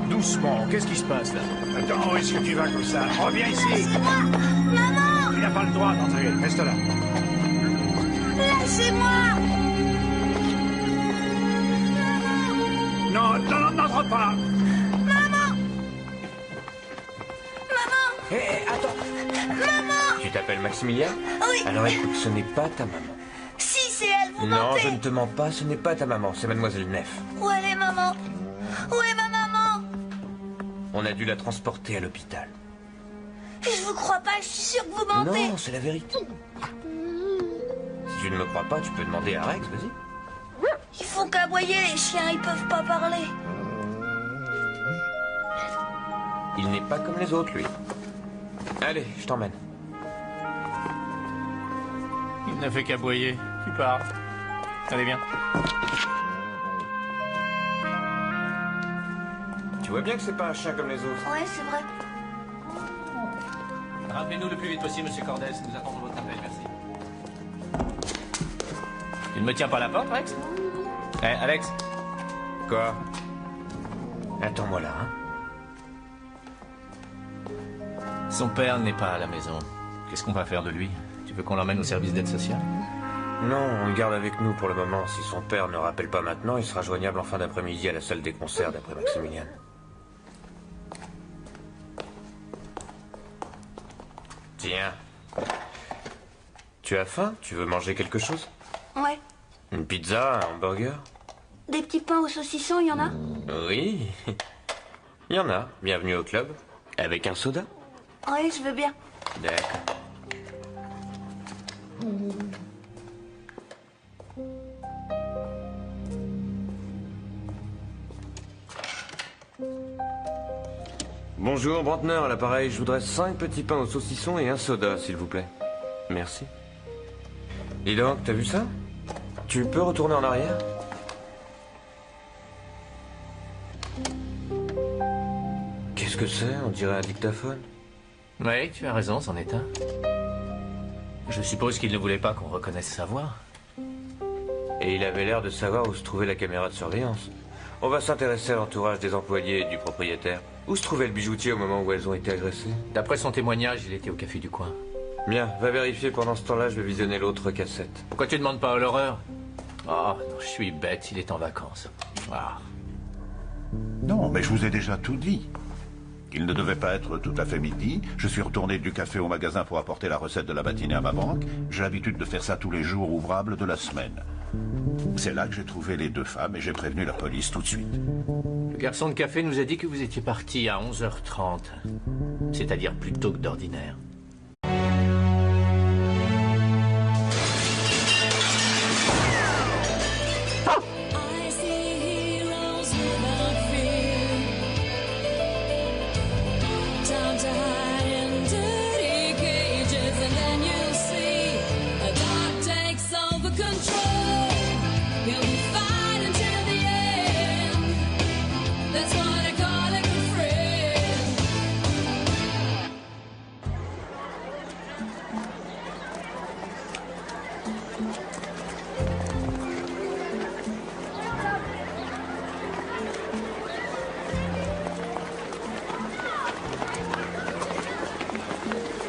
Doucement, qu'est-ce qui se passe là? Attends, où est-ce que tu vas comme ça? Reviens ici! Laissez-moi! Maman! Tu n'as pas le droit d'entrer, reste là. Lâchez-moi! Non, n'entre pas. Maman! Hé, attends. Maman! Tu t'appelles Maximilien? Oui. Alors écoute, ce n'est pas ta maman. Si, c'est elle, vous Non, mentez. je ne te mens pas, ce n'est pas ta maman, c'est Mademoiselle Neff. Où elle est, maman? Où est ma maman? On a dû la transporter à l'hôpital. Je vous crois pas, je suis sûre que vous mentez. Non, c'est la vérité. Si tu ne me crois pas, tu peux demander à Rex, vas-y. Ils font qu'aboyer, les chiens, ils peuvent pas parler. Il n'est pas comme les autres, lui. Allez, je t'emmène. Il n'a fait qu'aboyer. Tu pars. Allez, viens. Tu vois bien que c'est pas un chien comme les autres. Ouais, c'est vrai. Rappelez-nous le plus vite possible, monsieur Cordes. Nous attendons votre appel, merci. Tu ne me tiens pas la porte, Rex? Eh, Alex? Quoi? Attends-moi là, hein. Son père n'est pas à la maison. Qu'est-ce qu'on va faire de lui? Tu veux qu'on l'emmène au service d'aide sociale? Non, on le garde avec nous pour le moment. Si son père ne rappelle pas maintenant, il sera joignable en fin d'après-midi à la salle des concerts, d'après Maximilien. Tiens. Tu as faim? Tu veux manger quelque chose? Ouais. Une pizza, un hamburger? Des petits pains au saucisson, il y en a? Oui. Il y en a. Bienvenue au club. Avec un soda? Oui, je veux bien. D'accord. Bonjour, Brantner à l'appareil. Je voudrais 5 petits pains au saucisson et un soda, s'il vous plaît. Merci. Dis donc, t'as vu ça? Tu peux retourner en arrière? Qu'est-ce que c'est? On dirait un dictaphone. Oui, tu as raison, c'en est un. Je suppose qu'il ne voulait pas qu'on reconnaisse sa voix. Et il avait l'air de savoir où se trouvait la caméra de surveillance. On va s'intéresser à l'entourage des employés et du propriétaire. Où se trouvait le bijoutier au moment où elles ont été agressées? D'après son témoignage, il était au café du coin. Bien, va vérifier pendant ce temps-là, je vais visionner l'autre cassette. Pourquoi tu ne demandes pas à l'horreur? Oh, non, je suis bête, il est en vacances. Ah. Non, mais je vous ai déjà tout dit. Il ne devait pas être tout à fait midi. Je suis retourné du café au magasin pour apporter la recette de la matinée à ma banque. J'ai l'habitude de faire ça tous les jours ouvrables de la semaine. C'est là que j'ai trouvé les 2 femmes et j'ai prévenu la police tout de suite. Le garçon de café nous a dit que vous étiez parti à 11h30. C'est-à-dire plus tôt que d'ordinaire.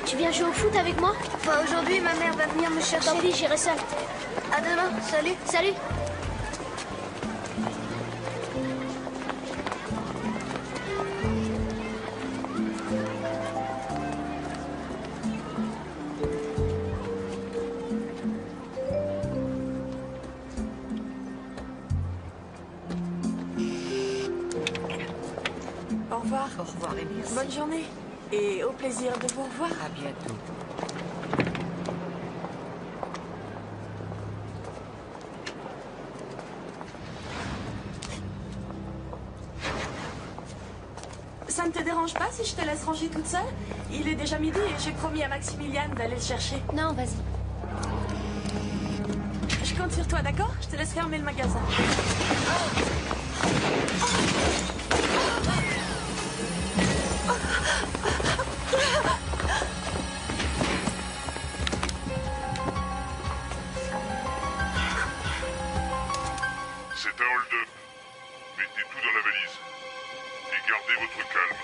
Tu viens jouer au foot avec moi? Pas aujourd'hui, ma mère va venir me chercher. Tant pis, j'irai seule. À demain, salut. Salut. Au revoir. Au revoir et merci. Bonne journée. Et au plaisir de vous revoir. À bientôt. Ça ne te dérange pas si je te laisse ranger toute seule? Il est déjà midi et j'ai promis à Maximilien d'aller le chercher. Non, vas-y. Je compte sur toi, d'accord? Je te laisse fermer le magasin. C'est un hold-up. Mettez tout dans la valise. Et gardez votre calme.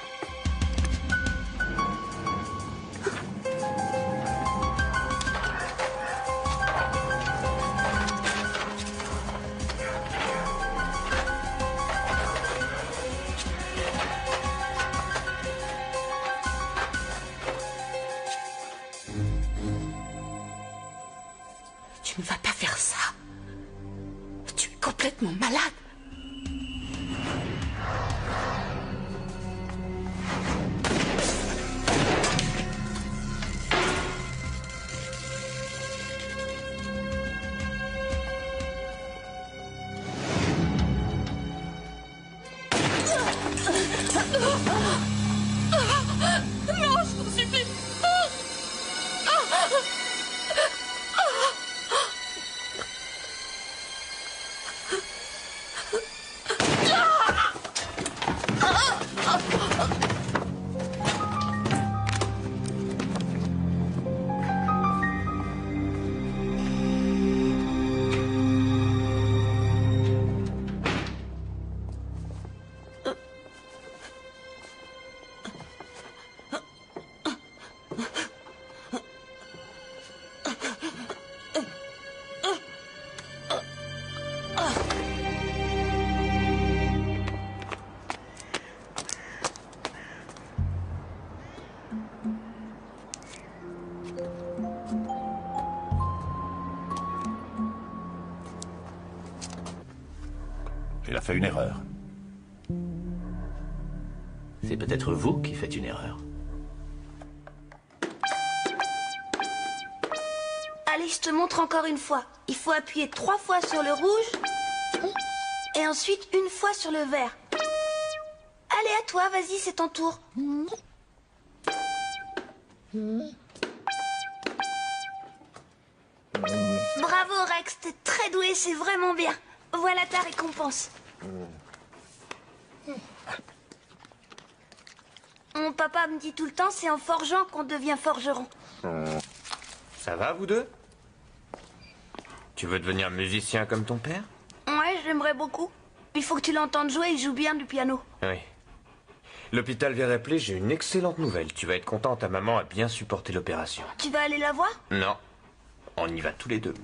faire ça? Tu es complètement malade. Non, je t'en supplie. Il a fait une erreur. C'est peut-être vous qui faites une erreur. Allez, je te montre encore une fois. Il faut appuyer 3 fois sur le rouge et ensuite une fois sur le vert. Allez, à toi, vas-y, c'est ton tour. Bravo, Rex, t'es très doué, c'est vraiment bien. Voilà ta récompense. Mon papa me dit tout le temps, c'est en forgeant qu'on devient forgeron. Ça va, vous deux? Tu veux devenir musicien comme ton père? Ouais, j'aimerais beaucoup. Il faut que tu l'entendes jouer, il joue bien du piano. Oui. L'hôpital vient d'appeler, j'ai une excellente nouvelle. Tu vas être content, ta maman a bien supporté l'opération. Tu vas aller la voir? Non. On y va tous les deux.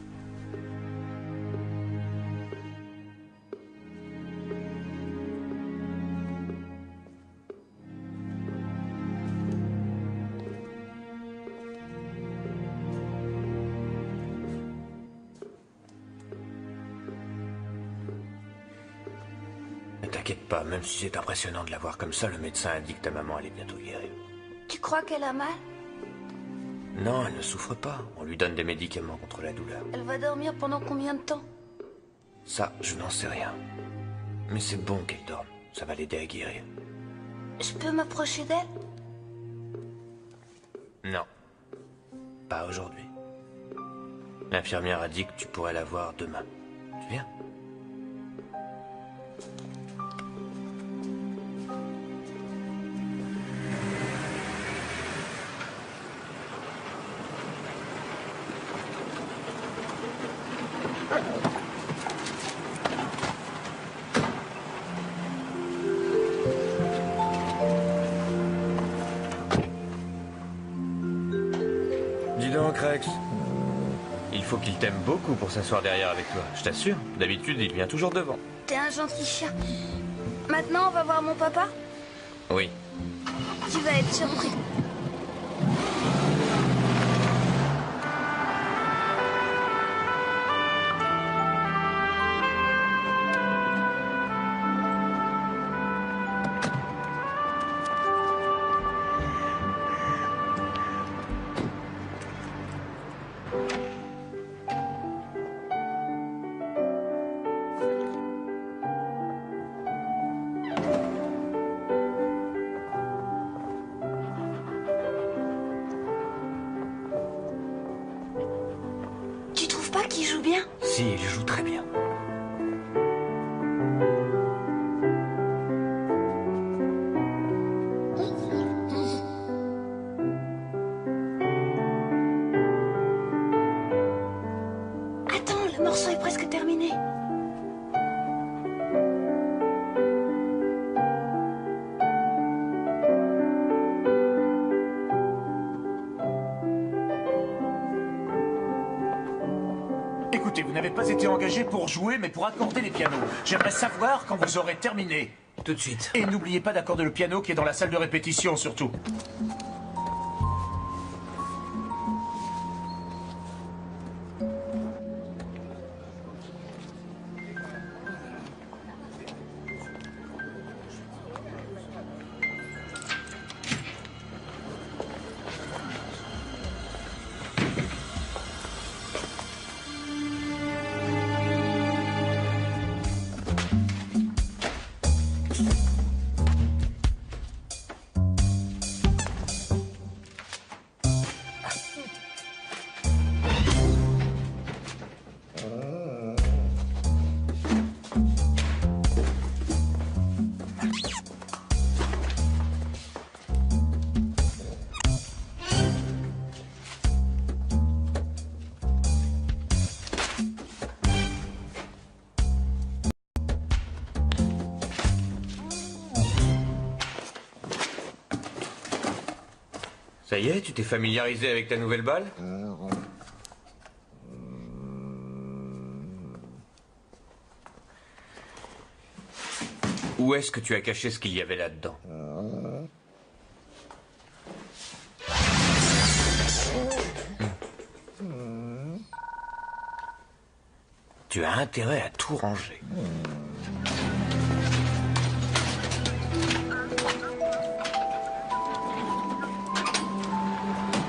Ne t'inquiète pas, même si c'est impressionnant de la voir comme ça, le médecin a dit que ta maman allait bientôt guérir. Tu crois qu'elle a mal? Non, elle ne souffre pas. On lui donne des médicaments contre la douleur. Elle va dormir pendant combien de temps? Ça, je n'en sais rien. Mais c'est bon qu'elle dorme. Ça va l'aider à guérir. Je peux m'approcher d'elle? Non. Pas aujourd'hui. L'infirmière a dit que tu pourrais la voir demain. Tu viens? Dis donc, Rex. Il faut qu'il t'aime beaucoup pour s'asseoir derrière avec toi, je t'assure. D'habitude, il vient toujours devant. T'es un gentil chien. Maintenant, on va voir mon papa? Oui. Tu vas être surpris. Tu trouves pas qu'il joue bien? Si, il joue très bien. Attends, le morceau est presque terminé. Écoutez, vous n'avez pas été engagé pour jouer, mais pour accorder les pianos. J'aimerais savoir quand vous aurez terminé. Tout de suite. Et n'oubliez pas d'accorder le piano qui est dans la salle de répétition, surtout. Ça y est, tu t'es familiarisé avec ta nouvelle balle? Où est-ce que tu as caché ce qu'il y avait là-dedans? Tu as intérêt à tout ranger.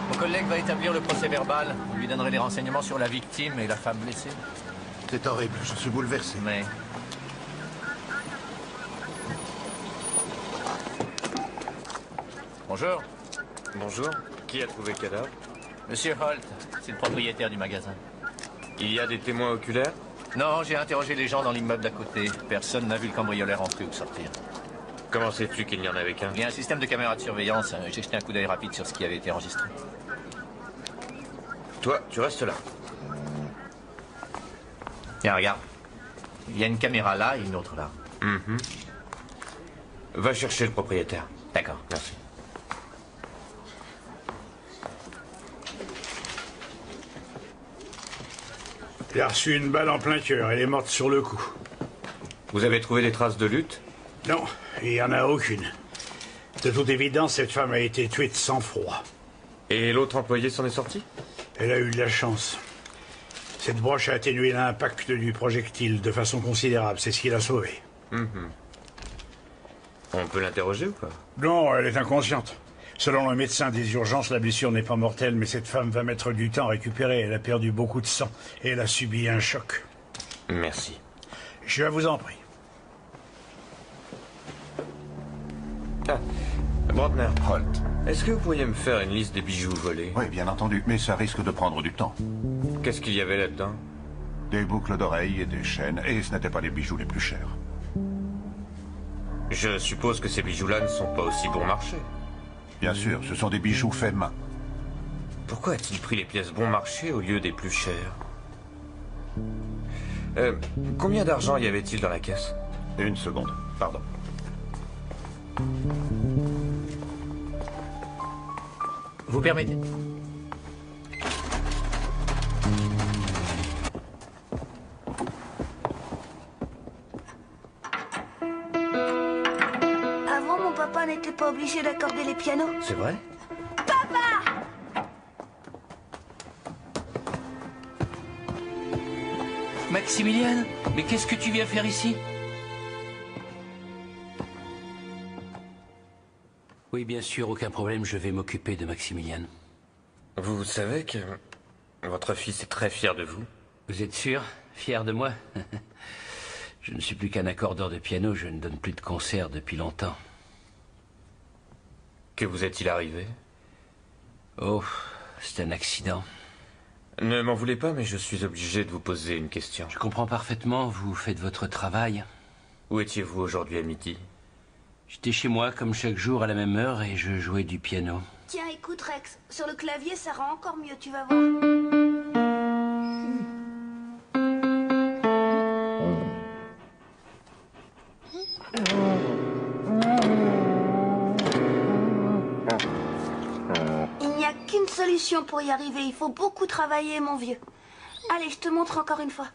Mon collègue va établir le procès verbal. Vous lui donnerez les renseignements sur la victime et la femme blessée. C'est horrible, je suis bouleversé. Mais... Bonjour. Bonjour. Qui a trouvé le cadavre? Monsieur Holt, c'est le propriétaire du magasin. Il y a des témoins oculaires? Non, j'ai interrogé les gens dans l'immeuble d'à côté. Personne n'a vu le cambrioleur entrer ou sortir. Comment sais-tu qu'il n'y en avait qu'un? Il y a un système de caméra de surveillance. J'ai jeté un coup d'œil rapide sur ce qui avait été enregistré. Toi, tu restes là. Tiens, regarde. Il y a une caméra là et une autre là. Va chercher le propriétaire. D'accord. Merci. Il a reçu une balle en plein cœur. Elle est morte sur le coup. Vous avez trouvé des traces de lutte? Non, il n'y en a aucune. De toute évidence, cette femme a été tuée de sang-froid. Et l'autre employé s'en est sorti? Elle a eu de la chance. Cette broche a atténué l'impact du projectile de façon considérable. C'est ce qui l'a sauvée. On peut l'interroger ou pas? Non, elle est inconsciente. Selon le médecin des urgences, la blessure n'est pas mortelle, mais cette femme va mettre du temps à récupérer. Elle a perdu beaucoup de sang et elle a subi un choc. Merci. Je vous en prie. Ah, Brantner. Holt. Est-ce que vous pourriez me faire une liste des bijoux volés? Oui, bien entendu, mais ça risque de prendre du temps. Qu'est-ce qu'il y avait là-dedans? Des boucles d'oreilles et des chaînes, et ce n'étaient pas les bijoux les plus chers. Je suppose que ces bijoux-là ne sont pas aussi bon marché. Bien sûr, ce sont des bijoux faits main. Pourquoi a-t-il pris les pièces bon marché au lieu des plus chères? Combien d'argent y avait-il dans la caisse? Une seconde, pardon. Vous permettez? Avant, mon papa n'était pas obligé d'accorder les pianos. C'est vrai? Papa! Maximilian, mais qu'est-ce que tu viens faire ici? Oui, bien sûr, aucun problème, je vais m'occuper de Maximilian. Vous savez que votre fils est très fier de vous? Vous êtes sûr? Fier de moi? Je ne suis plus qu'un accordeur de piano, je ne donne plus de concerts depuis longtemps. Que vous est-il arrivé? Oh, c'est un accident. Ne m'en voulez pas, mais je suis obligé de vous poser une question. Je comprends parfaitement, vous faites votre travail. Où étiez-vous aujourd'hui à midi? J'étais chez moi, comme chaque jour, à la même heure, et je jouais du piano. Tiens, écoute, Rex. Sur le clavier, ça rend encore mieux, tu vas voir. Il n'y a qu'une solution pour y arriver. Il faut beaucoup travailler, mon vieux. Allez, je te montre encore une fois.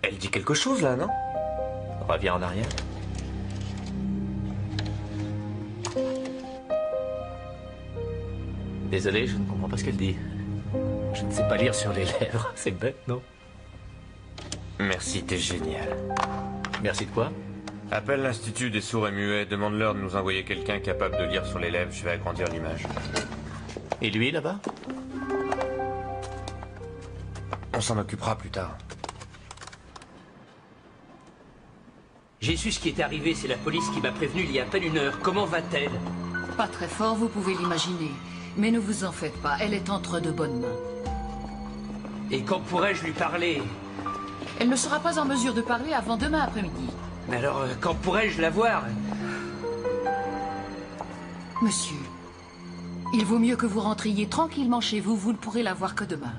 Elle dit quelque chose, là, non? Reviens en arrière. Désolé, je ne comprends pas ce qu'elle dit. Je ne sais pas lire sur les lèvres. C'est bête, non? Merci, t'es génial. Merci de quoi? Appelle l'Institut des sourds et muets, demande-leur de nous envoyer quelqu'un capable de lire sur les lèvres, je vais agrandir l'image. Et lui, là-bas? On s'en occupera plus tard. J'ai su ce qui est arrivé, c'est la police qui m'a prévenu il y a à peine une heure. Comment va-t-elle? Pas très fort, vous pouvez l'imaginer. Mais ne vous en faites pas, elle est entre de bonnes mains. Et quand pourrais-je lui parler? Elle ne sera pas en mesure de parler avant demain après-midi. Mais alors, quand pourrais-je la voir? Monsieur, il vaut mieux que vous rentriez tranquillement chez vous. Vous ne pourrez la voir que demain.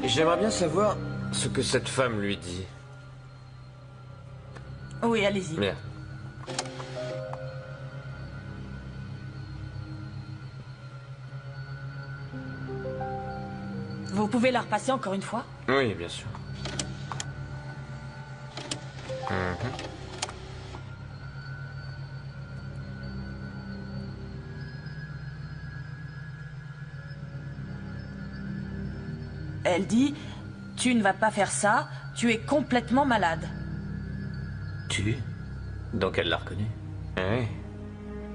J'aimerais bien savoir ce que cette femme lui dit. Oui, allez-y. Bien. Vous pouvez la repasser encore une fois? Oui, bien sûr. Elle dit, tu ne vas pas faire ça, tu es complètement malade. Tu? Donc elle l'a reconnu. Oui.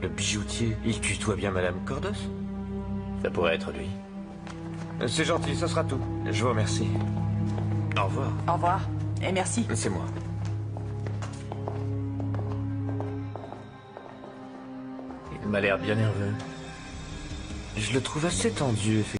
Le bijoutier, il tutoie bien Madame Cordos? Ça pourrait être lui. C'est gentil, ça sera tout. Je vous remercie. Au revoir. Au revoir, et merci. C'est moi. Il m'a l'air bien nerveux. Je le trouve assez tendu, effectivement.